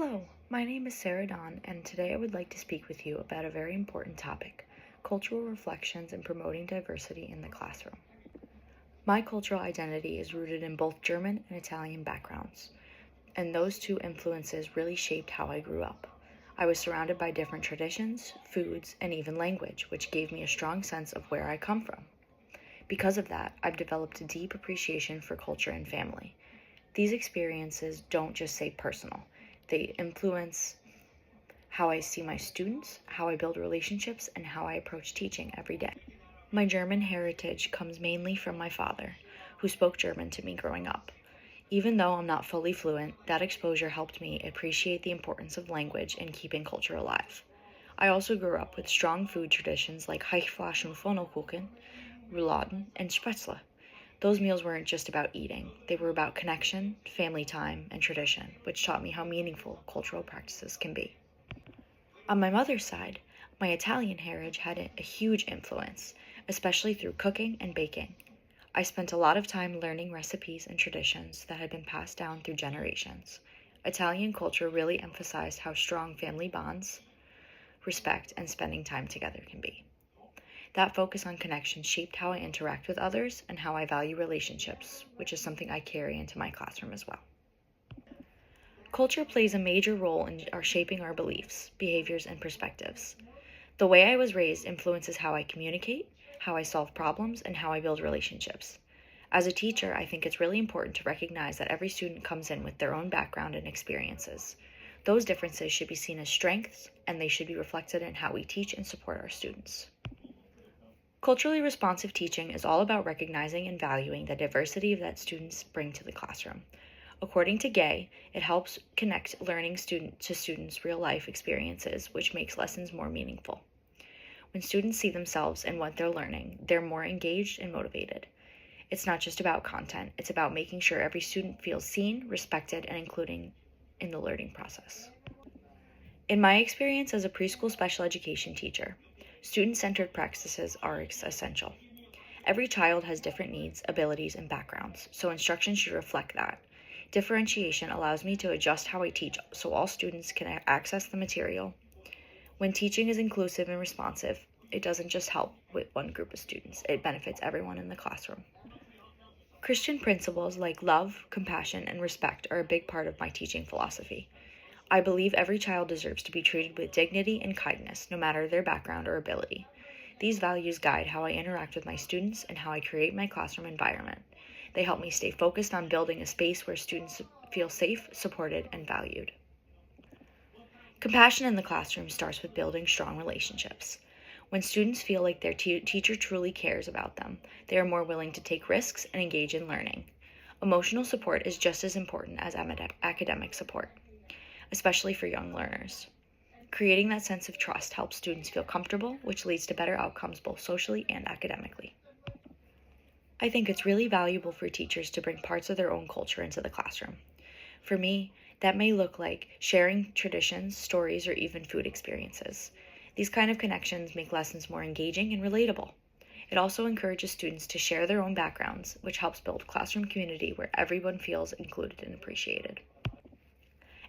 Hello, my name is Sarah Dawn, and today I would like to speak with you about a very important topic, cultural reflections and promoting diversity in the classroom. My cultural identity is rooted in both German and Italian backgrounds, and those two influences really shaped how I grew up. I was surrounded by different traditions, foods, and even language, which gave me a strong sense of where I come from. Because of that, I've developed a deep appreciation for culture and family. These experiences don't just say personal. They influence how I see my students, how I build relationships, and how I approach teaching every day. My German heritage comes mainly from my father, who spoke German to me growing up. Even though I'm not fully fluent, that exposure helped me appreciate the importance of language and keeping culture alive. I also grew up with strong food traditions like Hackfleisch und Pfannkuchen, Rouladen, and Spätzle. Those meals weren't just about eating, they were about connection, family time, and tradition, which taught me how meaningful cultural practices can be. On my mother's side, my Italian heritage had a huge influence, especially through cooking and baking. I spent a lot of time learning recipes and traditions that had been passed down through generations. Italian culture really emphasized how strong family bonds, respect, and spending time together can be. That focus on connection shaped how I interact with others and how I value relationships, which is something I carry into my classroom as well. Culture plays a major role in shaping our beliefs, behaviors, and perspectives. The way I was raised influences how I communicate, how I solve problems, and how I build relationships. As a teacher, I think it's really important to recognize that every student comes in with their own background and experiences. Those differences should be seen as strengths, and they should be reflected in how we teach and support our students. Culturally responsive teaching is all about recognizing and valuing the diversity that students bring to the classroom. According to Gay, it helps connect learning to students' real-life experiences, which makes lessons more meaningful. When students see themselves in what they're learning, they're more engaged and motivated. It's not just about content, it's about making sure every student feels seen, respected, and included in the learning process. In my experience as a preschool special education teacher, student-centered practices are essential. Every child has different needs, abilities, and backgrounds, so instruction should reflect that. Differentiation allows me to adjust how I teach so all students can access the material. When teaching is inclusive and responsive, it doesn't just help with one group of students, it benefits everyone in the classroom. Christian principles like love, compassion, and respect are a big part of my teaching philosophy. I believe every child deserves to be treated with dignity and kindness, no matter their background or ability. These values guide how I interact with my students and how I create my classroom environment. They help me stay focused on building a space where students feel safe, supported, and valued. Compassion in the classroom starts with building strong relationships. When students feel like their teacher truly cares about them, they are more willing to take risks and engage in learning. Emotional support is just as important as academic support, especially for young learners. Creating that sense of trust helps students feel comfortable, which leads to better outcomes both socially and academically. I think it's really valuable for teachers to bring parts of their own culture into the classroom. For me, that may look like sharing traditions, stories, or even food experiences. These kind of connections make lessons more engaging and relatable. It also encourages students to share their own backgrounds, which helps build a classroom community where everyone feels included and appreciated.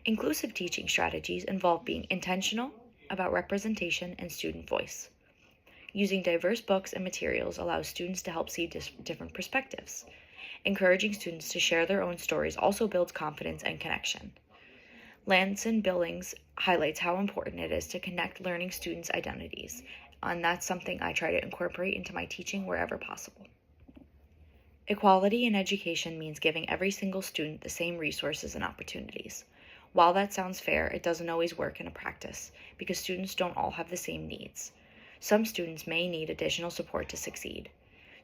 Inclusive teaching strategies involve being intentional about representation and student voice. Using diverse books and materials allows students to help see different perspectives. Encouraging students to share their own stories also builds confidence and connection. Ladson Billings highlights how important it is to connect learning students' identities, and that's something I try to incorporate into my teaching wherever possible. Equality in education means giving every single student the same resources and opportunities. While that sounds fair, it doesn't always work in practice because students don't all have the same needs. Some students may need additional support to succeed.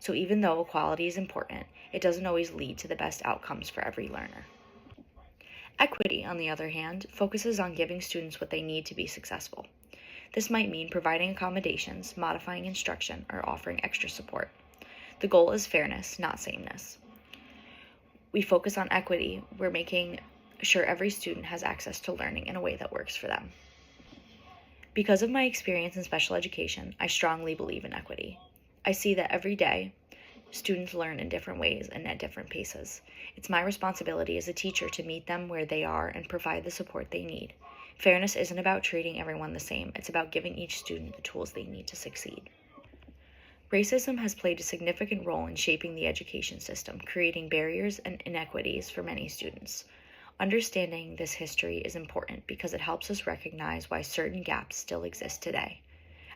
So even though equality is important, it doesn't always lead to the best outcomes for every learner. Equity, on the other hand, focuses on giving students what they need to be successful. This might mean providing accommodations, modifying instruction, or offering extra support. The goal is fairness, not sameness. We focus on equity. We're making sure every student has access to learning in a way that works for them. Because of my experience in special education, I strongly believe in equity. I see that every day Students learn in different ways and at different paces. It's my responsibility as a teacher to meet them where they are and provide the support they need. Fairness isn't about treating everyone the same, it's about giving each student the tools they need to succeed. Racism has played a significant role in shaping the education system, creating barriers and inequities for many students. Understanding this history is important because it helps us recognize why certain gaps still exist today.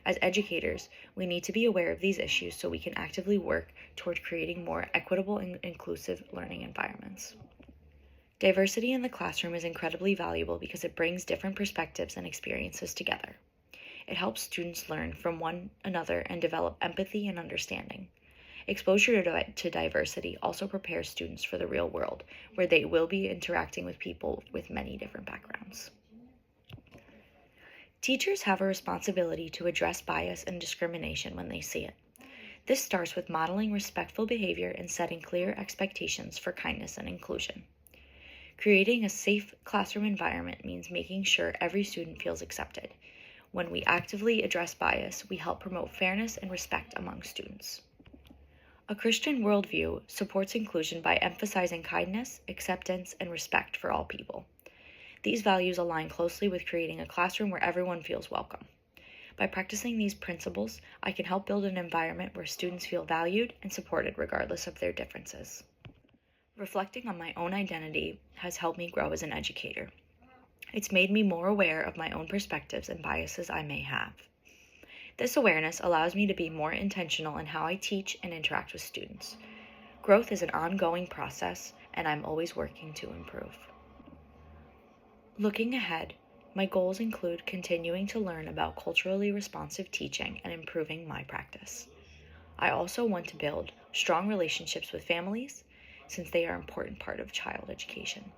As educators, we need to be aware of these issues so we can actively work toward creating more equitable and inclusive learning environments. Diversity in the classroom is incredibly valuable because it brings different perspectives and experiences together. It helps students learn from one another and develop empathy and understanding. Exposure to diversity also prepares students for the real world, where they will be interacting with people with many different backgrounds. Teachers have a responsibility to address bias and discrimination when they see it. This starts with modeling respectful behavior and setting clear expectations for kindness and inclusion. Creating a safe classroom environment means making sure every student feels accepted. When we actively address bias, we help promote fairness and respect among students. A Christian worldview supports inclusion by emphasizing kindness, acceptance, and respect for all people. These values align closely with creating a classroom where everyone feels welcome. By practicing these principles, I can help build an environment where students feel valued and supported regardless of their differences. Reflecting on my own identity has helped me grow as an educator. It's made me more aware of my own perspectives and biases I may have. This awareness allows me to be more intentional in how I teach and interact with students. Growth is an ongoing process, and I'm always working to improve. Looking ahead, my goals include continuing to learn about culturally responsive teaching and improving my practice. I also want to build strong relationships with families, since they are an important part of child education.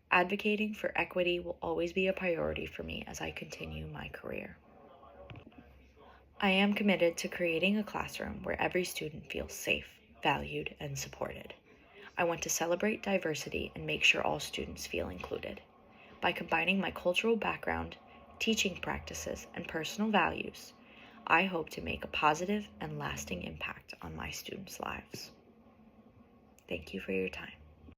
Advocating for equity will always be a priority for me as I continue my career. I am committed to creating a classroom where every student feels safe, valued, and supported. I want to celebrate diversity and make sure all students feel included. By combining my cultural background, teaching practices, and personal values, I hope to make a positive and lasting impact on my students' lives. Thank you for your time.